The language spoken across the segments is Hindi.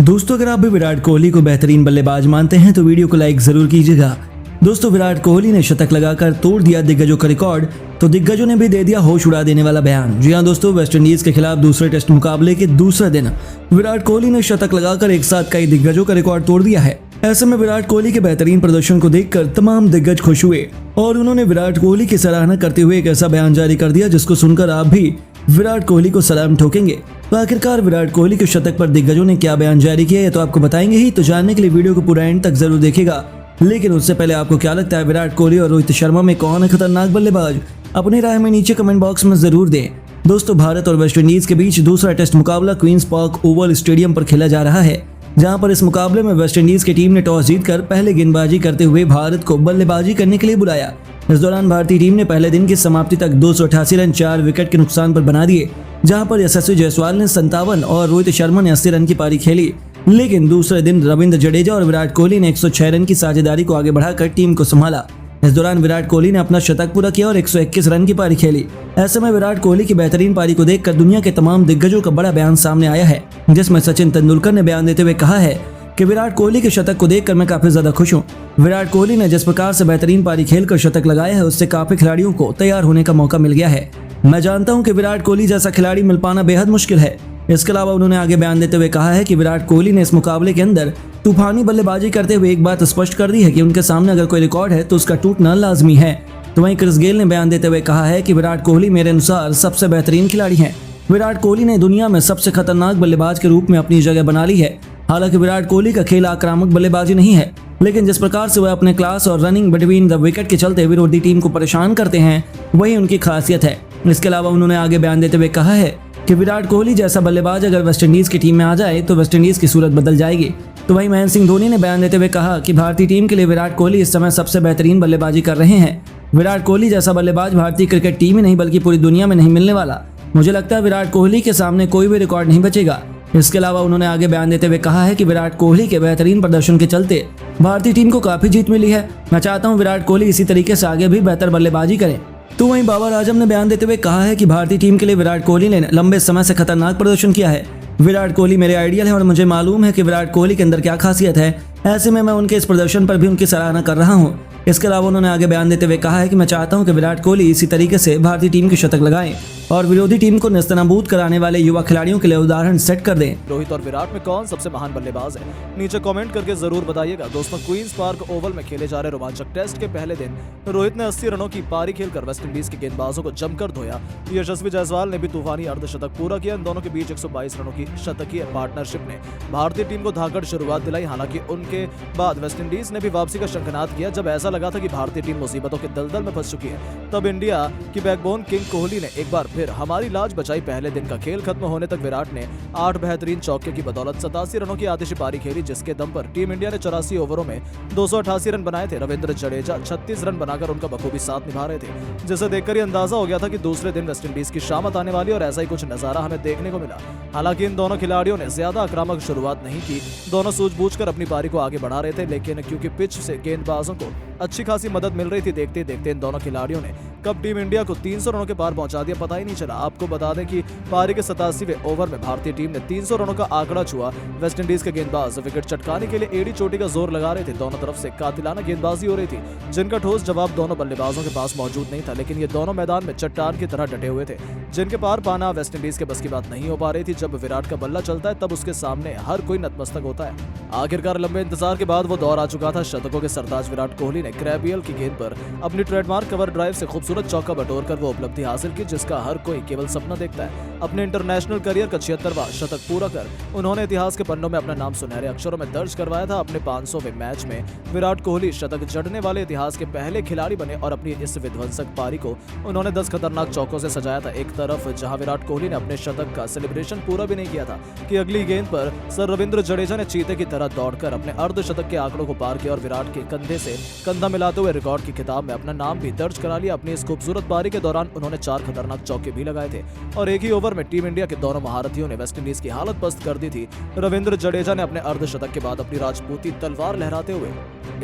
दोस्तों अगर आप भी विराट कोहली को बेहतरीन बल्लेबाज मानते हैं तो वीडियो को लाइक जरूर कीजिएगा। दोस्तों विराट कोहली ने शतक लगाकर तोड़ दिया दिग्गजों का रिकॉर्ड, तो दिग्गजों ने भी दे दिया होश उड़ा देने वाला बयान। जी हां दोस्तों, वेस्टइंडीज के खिलाफ दूसरे टेस्ट मुकाबले के दूसरे दिन विराट कोहली ने शतक लगाकर एक साथ कई दिग्गजों का रिकॉर्ड तोड़ दिया है। ऐसे में विराट कोहली के बेहतरीन प्रदर्शन को देखकर तमाम दिग्गज खुश हुए और उन्होंने विराट कोहली की सराहना करते हुए एक ऐसा बयान जारी कर दिया जिसको सुनकर आप भी विराट कोहली को सलाम ठोकेंगे। तो आखिरकार विराट कोहली के शतक पर दिग्गजों ने क्या बयान जारी किया है तो आपको बताएंगे ही, तो जानने के लिए वीडियो को पूरा एंड तक जरूर देखिएगा। लेकिन उससे पहले आपको क्या लगता है विराट कोहली और रोहित शर्मा में कौन है खतरनाक बल्लेबाज, अपनी राय में नीचे कमेंट बॉक्स में जरूर दें। दोस्तों भारत और वेस्टइंडीज के बीच दूसरा टेस्ट मुकाबला क्वींस पार्क ओवल स्टेडियम पर खेला जा रहा है, जहां पर इस मुकाबले में वेस्टइंडीज की टीम ने टॉस जीतकर पहले गेंदबाजी करते हुए भारत को बल्लेबाजी करने के लिए बुलाया। इस दौरान भारतीय टीम ने पहले दिन की समाप्ति तक 288 रन 4 विकेट के नुकसान पर बना दिए, जहां पर यशस्वी जायसवाल ने 57 और रोहित शर्मा ने 80 रन की पारी खेली। लेकिन दूसरे दिन रविंद्र जडेजा और विराट कोहली ने 106 रन की साझेदारी को आगे बढ़ाकर टीम को संभाला। इस दौरान विराट कोहली ने अपना शतक पूरा किया और 121 रन की पारी खेली। ऐसे में विराट कोहली की बेहतरीन पारी को देखकर दुनिया के तमाम दिग्गजों का बड़ा बयान सामने आया है, जिसमें सचिन तेंदुलकर ने बयान देते हुए कहा है कि विराट कोहली के शतक को देखकर मैं काफी ज्यादा खुश हूँ। विराट कोहली ने जिस प्रकार से बेहतरीन पारी खेलकर शतक लगाया है उससे काफी खिलाड़ियों को तैयार होने का मौका मिल गया है। मैं जानता हूँ कि विराट कोहली जैसा खिलाड़ी मिल पाना बेहद मुश्किल है। इसके अलावा उन्होंने आगे बयान देते हुए कहा है कि विराट कोहली ने इस मुकाबले के अंदर तूफानी बल्लेबाजी करते हुए एक बात स्पष्ट कर दी है कि उनके सामने अगर कोई रिकॉर्ड है तो उसका टूटना लाजमी है। तो वहीं क्रिस गेल ने बयान देते हुए कहा है कि विराट कोहली मेरे अनुसार सबसे बेहतरीन खिलाड़ी हैं। विराट कोहली ने दुनिया में सबसे खतरनाक बल्लेबाज के रूप में अपनी जगह बना ली है। हालांकि विराट कोहली का खेल आक्रामक बल्लेबाजी नहीं है, लेकिन जिस प्रकार से वह अपने क्लास और रनिंग बिटवीन द विकेट के चलते विरोधी टीम को परेशान करते हैं वही उनकी खासियत है। इसके अलावा उन्होंने आगे बयान देते हुए कहा है कि विराट कोहली जैसा बल्लेबाज अगर वेस्टइंडीज की टीम में आ जाए तो वेस्टइंडीज की सूरत बदल जाएगी। तो वहीं महेंद्र सिंह धोनी ने बयान देते हुए कहा कि भारतीय टीम के लिए विराट कोहली इस समय सबसे बेहतरीन बल्लेबाजी कर रहे हैं। विराट कोहली जैसा बल्लेबाज भारतीय क्रिकेट टीम ही नहीं बल्कि पूरी दुनिया में नहीं मिलने वाला। मुझे लगता है विराट कोहली के सामने कोई भी रिकॉर्ड नहीं बचेगा। इसके अलावा उन्होंने आगे बयान देते हुए कहा है कि विराट कोहली के बेहतरीन प्रदर्शन के चलते भारतीय टीम को काफी जीत मिली है। मैं चाहता हूं विराट कोहली इसी तरीके से आगे भी बेहतर बल्लेबाजी करें। तो वहीं बाबर आजम ने बयान देते हुए कहा है कि भारतीय टीम के लिए विराट कोहली ने लंबे समय से खतरनाक प्रदर्शन किया है। विराट कोहली मेरे आइडियल है और मुझे मालूम है कि विराट कोहली के अंदर क्या खासियत है। ऐसे में मैं उनके इस प्रदर्शन पर भी उनकी सराहना कर रहा हूँ। इसके अलावा उन्होंने आगे बयान देते हुए कहा है कि मैं चाहता हूं कि विराट कोहली इसी तरीके से भारतीय टीम की शतक लगाएं और विरोधी टीम को नेस्तनाबूद कराने वाले युवा खिलाड़ियों के लिए उदाहरण सेट कर दें। रोहित और विराट में कौन सबसे महान बल्लेबाज है, नीचे कमेंट करके जरूर बताइएगा। दोस्तों क्वींस पार्क ओवल में खेले जा रहे रोमांचक टेस्ट के पहले दिन रोहित ने 80 रनों की पारी खेलकर वेस्टइंडीज के गेंदबाजों को जमकर धोया। यशस्वी जायसवाल ने भी तूफानी अर्धशतक पूरा किया। इन दोनों के बीच 122 रनों की शतकीय पार्टनरशिप ने भारतीय टीम को धाकड़ शुरुआत दिलाई। हालांकि उनके बाद वेस्टइंडीज ने भी वापसी का शंखनाद किया। जब ऐसा लगा था कि भारतीय टीम मुसीबतों के दलदल में फंस चुकी है, तब इंडिया की बैकबोन किंग कोहली ने एक बार फिर हमारी लाज बचाई। पहले दिन का खेल खत्म होने तक विराट ने 8 बेहतरीन चौके की बदौलत 87 रनों की आतिशी पारी खेली, जिसके दम पर टीम इंडिया ने 84 ओवरों में 288 रन बनाए थे। रविंद्र जडेजा 36 रन बनाकर उनका बखूबी साथ निभा रहे थे, जिसे देखकर ही अंदाजा हो गया था कि दूसरे दिन वेस्टइंडीज की शामत आने वाली और ऐसा ही कुछ नजारा हमें देखने को मिला। हालांकि इन दोनों खिलाड़ियों ने ज्यादा आक्रामक शुरुआत नहीं की। दोनों सूझबूझकर अपनी पारी को आगे बढ़ा रहे थे, लेकिन क्योंकि पिच से गेंदबाजों को अच्छी खासी मदद मिल रही थी, देखते देखते इन दोनों खिलाड़ियों ने कब टीम इंडिया को 300 रनों के पार पहुंचा दिया पता ही नहीं चला। आपको बता दें कि पारी के 87वें ओवर में भारतीय टीम ने 300 रनों का आंकड़ा छुआ। वेस्टइंडीज के गेंदबाज विकेट चटकाने के लिए एड़ी चोटी का जोर लगा रहे थे। दोनों तरफ से कातिलाना गेंदबाजी हो रही थी, जिनका ठोस जवाब दोनों बल्लेबाजों के पास मौजूद नहीं था। लेकिन ये दोनों मैदान में चट्टान की तरह डटे हुए थे, जिनके पार पाना वेस्टइंडीज के बस की बात नहीं हो पा रही थी। जब विराट का बल्ला चलता है तब उसके सामने हर कोई नतमस्तक होता है। आखिरकार लंबे इंतजार के बाद वो दौर आ चुका था। शतकों के सरताज विराट कोहली ने क्रैबियल की गेंद पर अपनी ट्रेडमार्क कवर ड्राइव से खूबसूरत चौका बटोरकर वो उपलब्धि हासिल की, जिसका हर कोई केवल सपना देखता है। अपने इंटरनेशनल करियर का 76वां शतक पूरा कर उन्होंने इतिहास के पन्नों में अपना नाम सुनहरे अक्षरों में दर्ज करवाया था। अपने 500वें मैच में विराट कोहली शतक जड़ने वाले इतिहास के पहले खिलाड़ी बने और अपनी इस विध्वंसक पारी को उन्होंने 10 खतरनाक चौकों से सजाया था। एक तरफ जहां विराट कोहली ने अपने शतक का सेलिब्रेशन पूरा भी नहीं किया था कि अगली गेंद पर सर रविंद्र जडेजा ने चीते की तरह दौड़कर अपने अर्धशतक के आंकड़ों को पार किया और विराट के कंधे से कंधा मिलाते हुए रिकॉर्ड की किताब में अपना नाम भी दर्ज करा लिया। अपनी इस खूबसूरत पारी के दौरान उन्होंने 4 खतरनाक चौके भी लगाए थे और एक ही ओवर में टीम इंडिया के दोनों महारथियों ने वेस्टइंडीज की हालत पस्त कर दी थी। रविंद्र जडेजा ने अपने अर्धशतक के बाद अपनी राजपूती तलवार लहराते हुए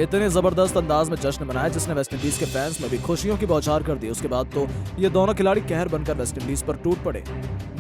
इतने जबरदस्त अंदाज में जश्न मनाया जिसने वेस्टइंडीज के फैंस में भी खुशियों की बौछार कर दी। उसके बाद तो ये दोनों खिलाड़ी कहर बनकर वेस्टइंडीज पर टूट पड़े।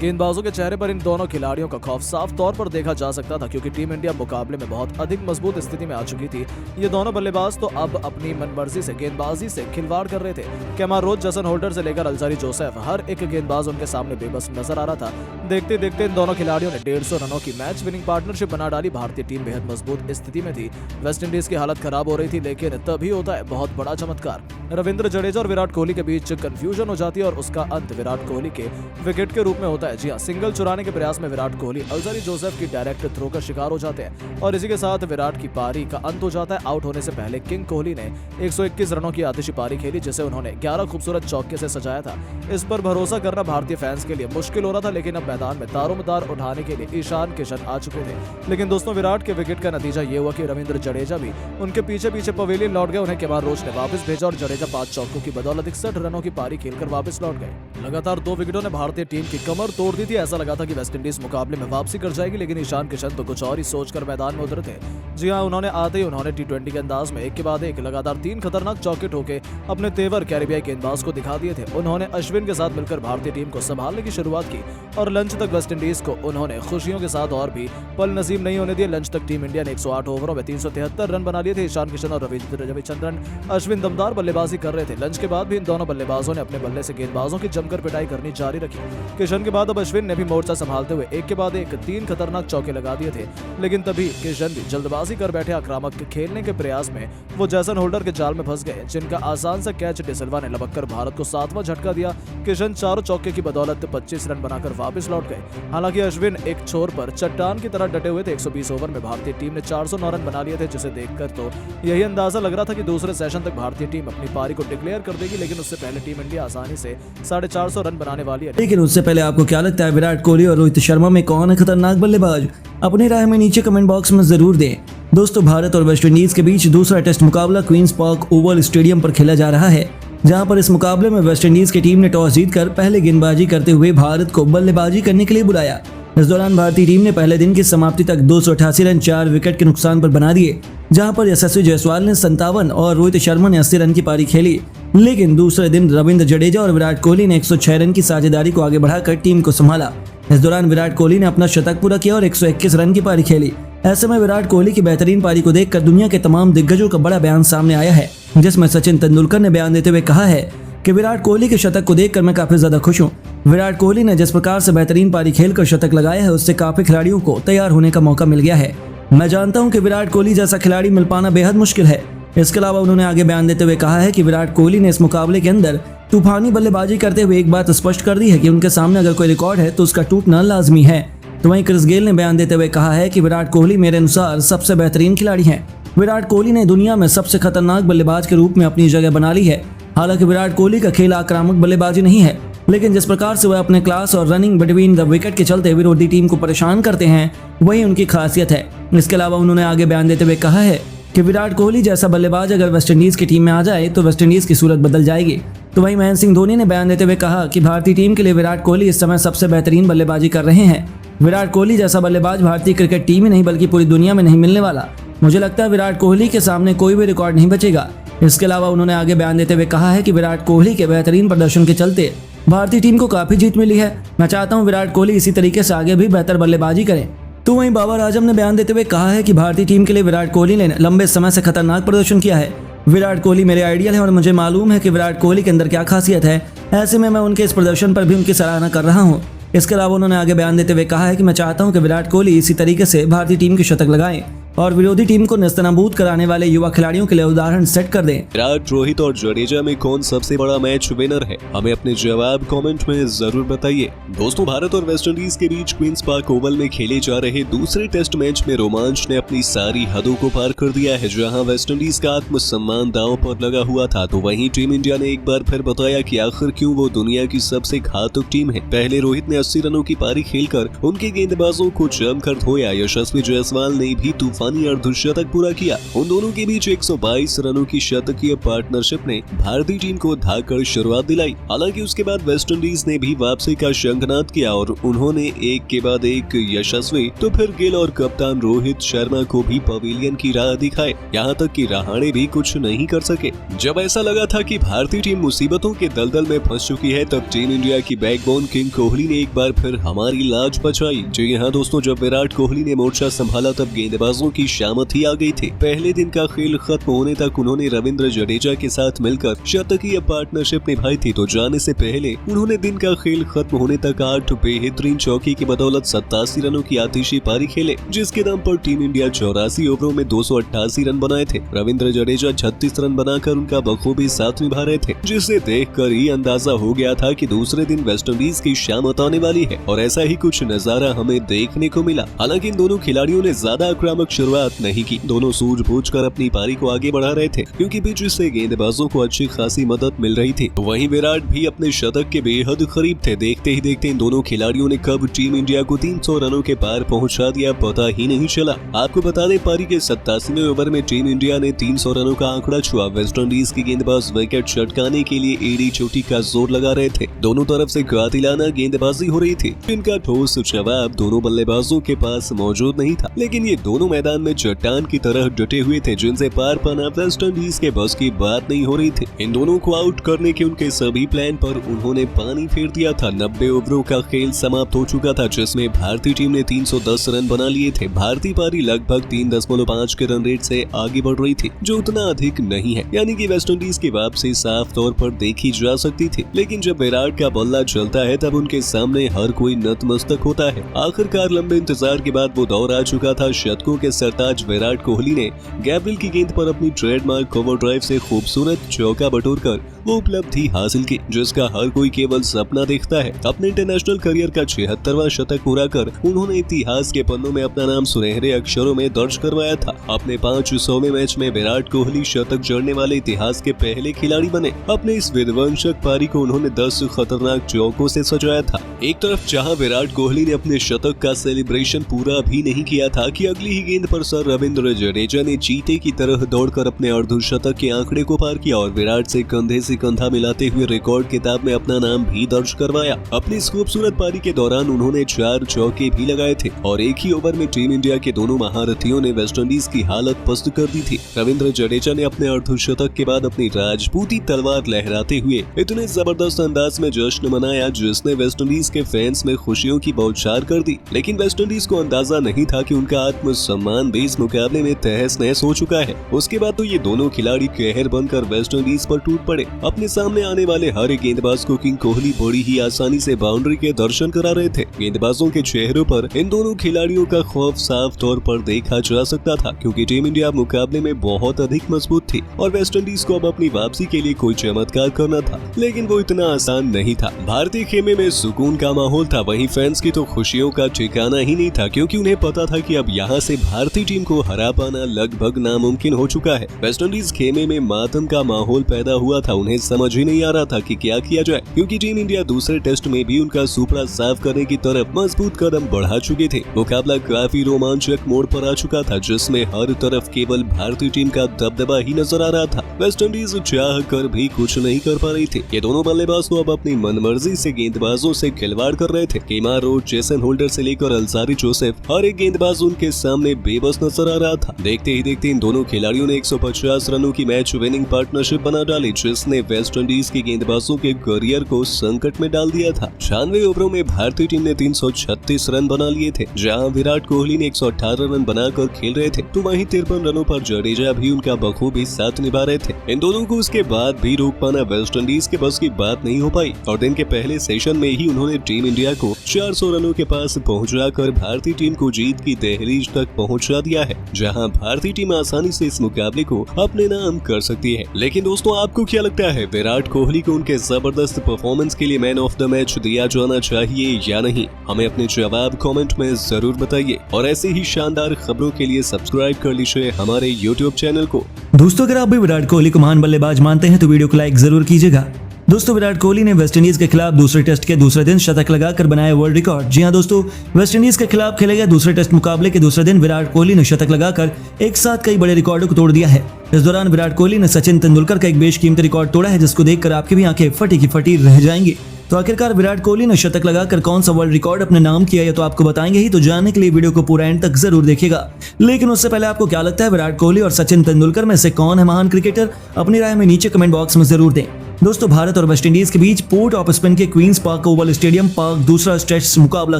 गेंदबाजों के चेहरे पर इन दोनों खिलाड़ियों का खौफ साफ तौर पर देखा जा सकता था, क्योंकि टीम इंडिया मुकाबले में बहुत अधिक मजबूत स्थिति में आ चुकी थी। ये दोनों बल्लेबाज तो अब अपनी मनमर्जी से गेंदबाजी से खिलवाड़ कर रहे थे। कैमर रोच, जसन होल्डर से लेकर अल्जारी जोसेफ, हर एक गेंदबाज उनके सामने बेबस नजर आ रहा था। देखते देखते इन दोनों खिलाड़ियों ने 150 रनों की मैच विनिंग पार्टनरशिप बना डाली। भारतीय टीम बेहद मजबूत स्थिति में थी। वेस्टइंडीज की हालत खराब हो रही थी, लेकिन तभी होता है बहुत बड़ा चमत्कार। रविंद्र जडेजा और विराट कोहली के बीच कंफ्यूजन हो जाती है और उसका अंत विराट कोहली के विकेट के रूप में होता है। जी हां, सिंगल चुराने के प्रयास में विराट कोहली अल्जारी जोसेफ की डायरेक्ट थ्रो का शिकार हो जाते हैं और इसी के साथ विराट की पारी का अंत हो जाता है। आउट होने से पहले किंग कोहली ने 121 रनों की आतिशी पारी खेली, जिसे उन्होंने 11 खूबसूरत चौके से सजाया था। इस पर भरोसा करना भारतीय फैंस के लिए मुश्किल हो रहा था, लेकिन अब मैदान में दारोमदार उठाने के लिए ईशान किशन आ चुके थे। लेकिन दोस्तों, विराट के विकेट का नतीजा ये हुआ कि रविंद्र जडेजा भी उनके पीछे पीछे पवेलियन लौट गए। उन्हें कैमर रोच ने वापस भेजा और जडेजा 5 चौकों की बदौलत 61 रनों की पारी खेलकर वापस लौट गए। लगातार 2 विकेटों ने भारतीय टीम की कमर तोड़ दी थी। ऐसा लगा था कि वेस्टइंडीज मुकाबले में वापसी कर जाएगी, लेकिन ईशान किशन तो कुछ और ही सोचकर मैदान में उतरे थे। जी हां, उन्होंने आते ही T20 के अंदाज में एक के बाद एक लगातार 3 खतरनाक चौके ठोके अपने तेवर कैरिबियाई गेंदबाज को दिखा दिए थे। उन्होंने अश्विन के साथ मिलकर भारतीय टीम को संभालने की शुरुआत की और लंच तक वेस्टइंडीज को उन्होंने खुशियों के साथ और भी पल नसीब नहीं होने दिए। लंच तक टीम इंडिया ने 108 ओवरों में 373 रन बना लिए थे। ईशान किशन और रविचंद्रन अश्विन दमदार बल्लेबाजी कर रहे थे। लंच के बाद भी इन दोनों बल्लेबाजों ने अपने बल्ले से गेंदबाजों की जमकर पिटाई करनी जारी रखी। किशन के बाद अब अश्विन ने भी मोर्चा संभालते हुए एक के बाद एक 3 खतरनाक चौके लगा दिए थे, लेकिन तभी किशन भी जल्दबाजी कर बैठे। आक्रामक खेलने के प्रयास में वो जैसन होल्डर के जाल में फंस गए, जिनका आसान सा कैच डिसिल्वा ने लपककर भारत को 7वां झटका दिया। किशन 4 चौके की बदौलत 25 रन बनाकर वापस लौट गए। हालांकि अश्विन एक छोर पर चट्टान की तरह डटे हुए थे। 120 ओवर में भारतीय टीम ने 409 रन बना लिए थे, जिसे देखकर तो यही अंदाजा लग रहा था कि दूसरे सेशन तक भारतीय टीम अपनी पारी को डिक्लेयर कर देगी, लेकिन उससे पहले टीम इंडिया आसानी से 450 रन बनाने वाली है। लेकिन उससे पहले आपको क्या लगता है, विराट कोहली और रोहित शर्मा में कौन है खतरनाक बल्लेबाज? अपनी राय में नीचे कमेंट बॉक्स में जरूर दें। दोस्तों, भारत और वेस्टइंडीज के बीच दूसरा टेस्ट मुकाबला क्वींस पार्क ओवल स्टेडियम पर खेला जा रहा है, जहां पर इस मुकाबले में वेस्टइंडीज की टीम ने टॉस जीतकर पहले गेंदबाजी करते हुए भारत को बल्लेबाजी करने के लिए बुलाया। इस दौरान भारतीय टीम ने पहले दिन की समाप्ति तक 288 रन 4 विकेट के नुकसान पर बना दिए, जहां पर यशस्वी जायसवाल ने 57 और रोहित शर्मा ने 80 रन की पारी खेली। लेकिन दूसरे दिन रविंद्र जडेजा और विराट कोहली ने 106 रन की साझेदारी को आगे बढ़ाकर टीम को संभाला। इस दौरान विराट कोहली ने अपना शतक पूरा किया और 121 रन की पारी खेली। ऐसे में विराट कोहली की बेहतरीन पारी को देखकर दुनिया के तमाम दिग्गजों का बड़ा बयान सामने आया है, जिसमें सचिन तेंदुलकर ने बयान देते हुए कहा है कि विराट कोहली के शतक को देखकर मैं काफी ज्यादा खुश हूँ। विराट कोहली ने जिस प्रकार से बेहतरीन पारी खेलकर शतक लगाया है, उससे काफी खिलाड़ियों को तैयार होने का मौका मिल गया है। मैं जानता हूँ कि विराट कोहली जैसा खिलाड़ी मिल पाना बेहद मुश्किल है। इसके अलावा उन्होंने आगे बयान देते हुए कहा है कि विराट कोहली ने इस मुकाबले के अंदर तूफानी बल्लेबाजी करते हुए एक बात स्पष्ट कर दी है कि उनके सामने अगर कोई रिकॉर्ड है तो उसका टूटना लाजमी है। तो वहीं क्रिस गेल ने बयान देते हुए कहा है कि विराट कोहली मेरे अनुसार सबसे बेहतरीन खिलाड़ी हैं। विराट कोहली ने दुनिया में सबसे खतरनाक बल्लेबाज के रूप में अपनी जगह बना ली है। हालांकि विराट कोहली का खेल आक्रामक बल्लेबाजी नहीं है, लेकिन जिस प्रकार से वह अपने क्लास और रनिंग बिटवीन द विकेट के चलते विरोधी टीम को परेशान करते हैं, वही उनकी खासियत है। इसके अलावा उन्होंने आगे बयान देते हुए कहा है कि विराट कोहली जैसा बल्लेबाज अगर वेस्टइंडीज की टीम में आ जाए तो वेस्टइंडीज की सूरत बदल जाएगी। तो वहीं महेंद्र सिंह धोनी ने बयान देते हुए कहा कि भारतीय टीम के लिए विराट कोहली इस समय सबसे बेहतरीन बल्लेबाजी कर रहे हैं। विराट कोहली जैसा बल्लेबाज भारतीय क्रिकेट टीम ही नहीं बल्कि पूरी दुनिया में नहीं मिलने वाला। मुझे लगता है विराट कोहली के सामने कोई भी रिकॉर्ड नहीं बचेगा। इसके अलावा उन्होंने आगे बयान देते हुए कहा है कि विराट कोहली के बेहतरीन प्रदर्शन के चलते भारतीय टीम को काफी जीत मिली है। मैं चाहता हूं विराट कोहली इसी तरीके से आगे भी बेहतर बल्लेबाजी करें। तो वहीं बाबर आजम ने बयान देते हुए कहा है कि भारतीय टीम के लिए विराट कोहली ने लंबे समय से खतरनाक प्रदर्शन किया है। विराट कोहली मेरे आइडियल है और मुझे मालूम है कि विराट कोहली के अंदर क्या खासियत है। ऐसे में मैं उनके इस प्रदर्शन पर भी उनकी सराहना कर रहा हूँ। इसके अलावा उन्होंने आगे बयान देते हुए कहा है कि मैं चाहता हूं कि विराट कोहली इसी तरीके से भारतीय टीम की शतक लगाएं और विरोधी टीम को नेस्तनाबूद कराने वाले युवा खिलाड़ियों के लिए उदाहरण सेट कर दें। विराट, रोहित और जडेजा में कौन सबसे बड़ा मैच विनर है? हमें अपने जवाब कमेंट में जरूर बताइए। दोस्तों, भारत और वेस्टइंडीज के बीच क्वींस पार्क ओवल में खेले जा रहे दूसरे टेस्ट मैच में रोमांच ने अपनी सारी हदों को पार कर दिया है। जहां वेस्टइंडीज का आत्मसम्मान दांव पर लगा हुआ था, तो वहीं टीम इंडिया ने एक बार फिर बताया कि आखिर क्यों वो दुनिया की सबसे घातक टीम है। पहले रोहित ने 80 रनों की पारी खेलकर उनके गेंदबाजों को जमकर धोया। यशस्वी जायसवाल ने भी तूफान तूफानी अर्धशतक पूरा किया। उन दोनों के बीच 122 रनों की शतकीय पार्टनरशिप ने भारतीय टीम को धाकड़ शुरुआत दिलाई। हालांकि उसके बाद वेस्टइंडीज ने भी वापसी का शंखनाद किया और उन्होंने एक के बाद एक यशस्वी तो फिर गिल और कप्तान रोहित शर्मा को भी पवेलियन की राह दिखाए। यहाँ तक कि रहाणे भी कुछ नहीं कर सके। जब ऐसा लगा था कि भारतीय टीम मुसीबतों के दलदल में फंस चुकी है, तब टीम इंडिया की बैकबोन किंग कोहली ने एक बार फिर हमारी लाज बचाई। जी हाँ दोस्तों, जब विराट कोहली ने मोर्चा संभाला तब गेंदबाजों की शामत ही आ गई थी। पहले दिन का खेल खत्म होने तक उन्होंने रविंद्र जडेजा के साथ मिलकर शतकीय पार्टनरशिप निभाई थी, तो जाने से पहले उन्होंने दिन का खेल खत्म होने तक 8 बेहतरीन चौकी की बदौलत 87 रनों की आतिशी पारी खेले, जिसके दम पर टीम इंडिया 84 ओवरों में 288 रन बनाए थे। रविंद्र जडेजा 36 रन बनाकर उनका बखूबी साथ निभा रहे थे, जिसे देखकर ही अंदाजा हो गया था कि दूसरे दिन वेस्टइंडीज की शामत आने वाली है और ऐसा ही कुछ नजारा हमें देखने को मिला। हालांकि इन दोनों खिलाड़ियों ने ज्यादा आक्रामक शुरुआत नहीं की। दोनों सूझबूझकर अपनी पारी को आगे बढ़ा रहे थे, क्योंकि बीच से गेंदबाजों को अच्छी खासी मदद मिल रही थी। वहीं विराट भी अपने शतक के बेहद करीब थे। देखते ही देखते इन दोनों खिलाड़ियों ने कब टीम इंडिया को 300 रनों के पार पहुंचा दिया, पता ही नहीं चला। आपको बता दें, पारी के 87वें ओवर में टीम इंडिया ने 300 रनों का आंकड़ा छुआ। वेस्टइंडीज की गेंदबाज विकेट चटकाने के लिए एड़ी चोटी का जोर लगा रहे थे। दोनों तरफ से कातिलाना गेंदबाजी हो रही थी, जिनका ठोस जवाब दोनों बल्लेबाजों के पास मौजूद नहीं था। लेकिन ये दोनों मैदान में चट्टान की तरह डटे हुए थे, जिनसे पार पाना वेस्टइंडीज के बस की बात नहीं हो रही थी। इन दोनों को आउट करने के उनके सभी प्लान पर उन्होंने पानी फेर दिया था। 90 ओवरों का खेल समाप्त हो चुका था, जिसमें भारतीय टीम ने 310 रन बना लिए थे। भारतीय पारी लगभग 3.5 के रन रेट से आगे बढ़ रही थी, जो उतना अधिक नहीं है, यानी कि वेस्टइंडीज की वापसी साफ तौर पर देखी जा सकती थी। लेकिन जब विराट का बल्ला चलता है, तब उनके सामने हर कोई नतमस्तक होता है। आखिरकार लंबे इंतजार के बाद वो दौर आ चुका था। शतकों के सरताज विराट कोहली ने गैब्रियल की गेंद पर अपनी ट्रेडमार्क कवर ड्राइव से खूबसूरत चौका बटोरकर वो उपलब्धि हासिल की, जिसका हर कोई केवल सपना देखता है। अपने इंटरनेशनल करियर का 76वां शतक पूरा कर उन्होंने इतिहास के पन्नों में अपना नाम सुनहरे अक्षरों में दर्ज करवाया था। अपने 500वें मैच में विराट कोहली शतक जड़ने वाले इतिहास के पहले खिलाड़ी बने। अपने इस विध्वंसक पारी को उन्होंने 10 खतरनाक चौकों से सजाया था। एक तरफ जहां विराट कोहली ने अपने शतक का सेलिब्रेशन पूरा भी नहीं किया था कि अगली ही गेंद पर सर रविंद्र जडेजा ने चीते की तरह दौड़कर अपने अर्धशतक के आंकड़े को पार किया और विराट से कंधे से कंधा मिलाते हुए रिकॉर्ड किताब में अपना नाम भी दर्ज करवाया। अपनी इस खूबसूरत पारी के दौरान उन्होंने 4 चौके भी लगाए थे और एक ही ओवर में टीम इंडिया के दोनों महारथियों ने वेस्टइंडीज की हालत पस्त कर दी थी। रविंद्र जडेजा ने अपने अर्धशतक के बाद अपनी राजपूती तलवार लहराते हुए इतने जबरदस्त अंदाज में जश्न मनाया, जिसने वेस्टइंडीज के फैंस में खुशियों की बौछार कर दी। लेकिन वेस्टइंडीज को अंदाजा नहीं था कि उनका आत्मसम्मान भी इस मुकाबले में तहस नहस हो चुका है। उसके बाद तो ये दोनों खिलाड़ी कहर बनकर वेस्टइंडीज पर टूट पड़े। अपने सामने आने वाले हर एक गेंदबाज को किंग कोहली बड़ी ही आसानी से बाउंड्री के दर्शन करा रहे थे। गेंदबाजों के चेहरों पर इन दोनों खिलाड़ियों का खौफ साफ तौर पर देखा जा सकता था, क्योंकि टीम इंडिया मुकाबले में बहुत अधिक मजबूत थी और वेस्टइंडीज को अब अपनी वापसी के लिए कोई चमत्कार करना था। लेकिन वो इतना आसान नहीं था। भारतीय खेमे में सुकून का माहौल था, वहीं फैंस की तो खुशियों का ठिकाना ही नहीं था, क्योंकि उन्हें पता था कि अब यहाँ से भारतीय टीम को हरा पाना लगभग नामुमकिन हो चुका है। वेस्टइंडीज खेमे में मातम का माहौल पैदा हुआ था। उन्हें समझ ही नहीं आ रहा था कि क्या किया जाए, क्योंकि टीम इंडिया दूसरे टेस्ट में भी उनका सुपड़ा साफ करने की तरफ मजबूत कदम बढ़ा चुके थे। मुकाबला काफी रोमांचक मोड़ पर आ चुका था, जिसमें हर तरफ केवल भारतीय टीम का दबदबा ही नजर आ रहा था। वेस्टइंडीज चाह कर भी कुछ नहीं कर पा रही थी। ये दोनों बल्लेबाज तो अब अपनी मनमर्जी से गेंदबाजों से खिलवाड़ कर रहे थे। केमार रोच, जेसन होल्डर से लेकर अलजारी जोसेफ, हर एक गेंदबाज उनके सामने बेबस नजर आ रहा था। देखते ही देखते इन दोनों खिलाड़ियों ने 150 रनों की मैच विनिंग पार्टनरशिप बना डाली, जिसने वेस्टइंडीज की गेंदबाजों के करियर को संकट में डाल दिया था। 96 ओवरों में भारतीय टीम ने 336 रन बना लिए थे, जहां विराट कोहली ने 118 रन बनाकर खेल रहे थे, तो वहीं 53 रनों पर जडेजा भी उनका बखूबी साथ निभा रहे थे। इन दोनों को उसके बाद भी रोक पाना वेस्टइंडीज के बस की बात नहीं हो पाई और दिन के पहले सेशन में ही उन्होंने टीम इंडिया को 400 रनों के पास पहुंचाकर भारतीय टीम को जीत की दहलीज तक पहुंचा दिया है, जहां भारतीय टीम आसानी से इस मुकाबले को अपने नाम कर सकती है। लेकिन दोस्तों, आपको क्या लगता है, विराट कोहली को उनके जबरदस्त परफॉर्मेंस के लिए मैन ऑफ द मैच दिया जाना चाहिए या नहीं? हमें अपने जवाब कमेंट में जरूर बताइए और ऐसे ही शानदार खबरों के लिए सब्सक्राइब कर लीजिए हमारे YouTube चैनल को। दोस्तों, अगर आप भी विराट कोहली को महान बल्लेबाज मानते हैं तो वीडियो को लाइक जरूर कीजिएगा दोस्तों विराट कोहली ने वेस्टइंडीज के खिलाफ दूसरे टेस्ट के दूसरे दिन शतक लगाकर बनाया वर्ल्ड रिकॉर्ड। जी हां दोस्तों, वेस्टइंडीज के खिलाफ खेले गए दूसरे टेस्ट मुकाबले के दूसरे दिन विराट कोहली ने शतक लगाकर एक साथ कई बड़े रिकॉर्डों को तोड़ दिया है। इस दौरान विराट कोहली ने सचिन तेंदुलकर का एक बेशकीमती रिकॉर्ड तोड़ा है, जिसको देखकर आपकी भी आंखें फटी की फटी रह जाएंगी। तो आखिरकार विराट कोहली ने शतक लगाकर कौन सा वर्ल्ड रिकॉर्ड अपने नाम किया है तो आपको बताएंगे ही, तो जानने के लिए वीडियो को पूरा एंड तक जरूर देखिएगा। लेकिन उससे पहले आपको क्या लगता है विराट कोहली और सचिन तेंदुलकर में से कौन है महान क्रिकेटर? अपनी राय में नीचे कमेंट बॉक्स में जरूर दें। दोस्तों भारत और वेस्टइंडीज के बीच पोर्ट ऑफ स्पेन के Queen's Park Oval stadium park दूसरा टेस्ट मुकाबला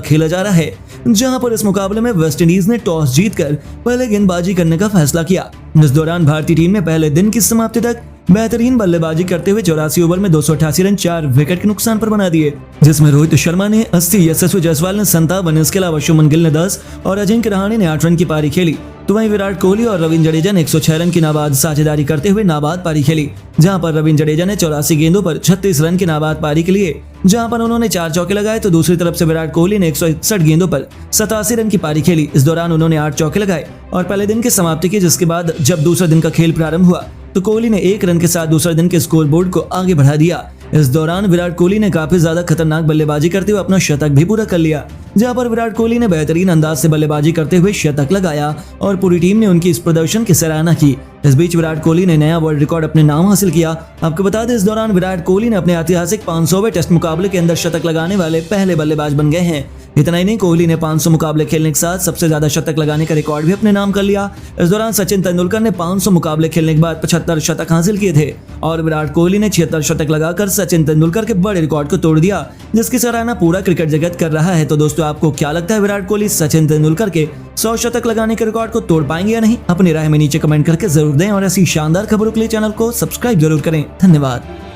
खेला जा रहा है, जहां पर इस मुकाबले में वेस्टइंडीज ने टॉस जीतकर पहले गेंदबाजी करने का फैसला किया। इस दौरान भारतीय टीम ने पहले दिन की समाप्ति तक बेहतरीन बल्लेबाजी करते हुए 84 ओवर में 288 रन 4 विकेट के नुकसान पर बना दिए, जिसमें रोहित शर्मा ने 80, यशस्वी जायसवाल ने 57, इसके अलावा शुभमन गिल ने 10 और अजिंक्य रहाणे ने 8 रन की पारी खेली। तो वहीं विराट कोहली और रविंद्र जडेजा ने 106 रन की नाबाद साझेदारी करते हुए नाबाद पारी खेली, जहां पर रविंद्र जडेजा ने 84 गेंदों पर 36 रन की नाबाद पारी के लिए जहां पर उन्होंने 4 चौके लगाए, तो दूसरी तरफ से विराट कोहली ने 161 गेंदों पर 87 रन की पारी खेली। इस दौरान उन्होंने 8 चौके लगाए और पहले दिन की समाप्ति की, जिसके बाद जब दूसरे दिन का खेल प्रारंभ हुआ तो कोहली ने 1 रन के साथ दूसरे दिन के स्कोर बोर्ड को आगे बढ़ा दिया। इस दौरान विराट कोहली ने काफी ज्यादा खतरनाक बल्लेबाजी करते हुए अपना शतक भी पूरा कर लिया, जहां पर विराट कोहली ने बेहतरीन अंदाज से बल्लेबाजी करते हुए शतक लगाया और पूरी टीम ने उनकी इस प्रदर्शन की सराहना की। इस बीच विराट कोहली ने नया वर्ल्ड रिकॉर्ड अपने नाम हासिल किया। आपको बता दें इस दौरान विराट कोहली ने अपने ऐतिहासिक 500वें टेस्ट मुकाबले के अंदर शतक लगाने वाले पहले बल्लेबाज बन गए हैं। इतना ही नहीं, कोहली ने 500 मुकाबले खेलने के साथ सबसे ज्यादा शतक लगाने का रिकॉर्ड भी अपने नाम कर लिया। इस दौरान सचिन तेंदुलकर ने 500 मुकाबले खेलने के बाद 75 शतक हासिल किए थे और विराट कोहली ने 76 शतक लगाकर सचिन तेंदुलकर के बड़े रिकॉर्ड को तोड़ दिया, जिसकी सराहना पूरा क्रिकेट जगत कर रहा है। तो दोस्तों आपको क्या लगता है विराट कोहली सचिन तेंदुलकर के 100 शतक लगाने के रिकॉर्ड को तोड़ पाएंगे या नहीं? अपनी राय में नीचे कमेंट करके जरूर दें और ऐसी शानदार खबरों के लिए चैनल को सब्सक्राइब जरूर करें। धन्यवाद।